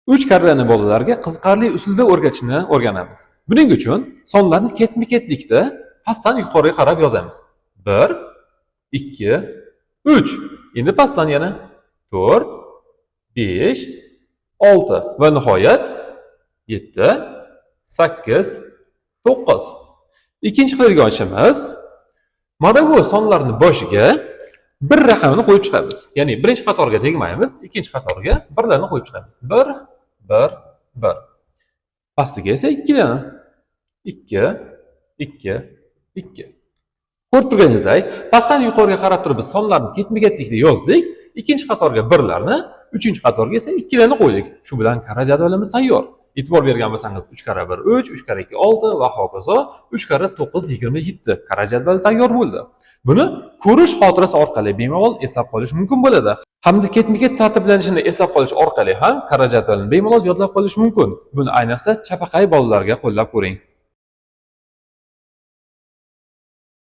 3 karrani bolalarga qiziqarli usulda o'rgatishni o'rganamiz. Buning uchun sonlarni ketma-ketlikda pastdan yuqoriga qarab yozamiz. 1, 2, 3. Endi pastdan yana 4, 5, 6 va nihoyat 7, 8, 9. Ikkinchi qiladigan ishimiz, mana bu sonlarning boshiga bir raqamni qo'yib chiqamiz. Ya'ni birinchi qatorga tegmaymiz, ikkinchi qatorga birlarni qo'yib chiqamiz. 1, 1, 1. Pastiga esa 2 dan. 2, 2, 2. Ko'rib turganingizdek, pastdan yuqoriga qarab turib biz sonlarni ketma-ketlikda yozdik. Ikkinchi qatorga birlarni, uchinchi qatorga esa 2 larni qo'ydik. Shu bilan kara jadvalimiz tayyor. E'tibor bergan bo'lsangiz 3 kara 1 3, 3 kara 2 6 va hokazo 3 kara 9 27 kara jadvali tayyor bo'ldi. Buni ko'rish xotirasi orqali bemalol eslab qolish mumkin bo'ladi. Hamda ketma-ket tartiblanishini eslab qolish orqali ham kara jadvalni bemalol yodlab qolish mumkin. Buni ayniqsa chapaqay bolalarga qo'llab ko'ring.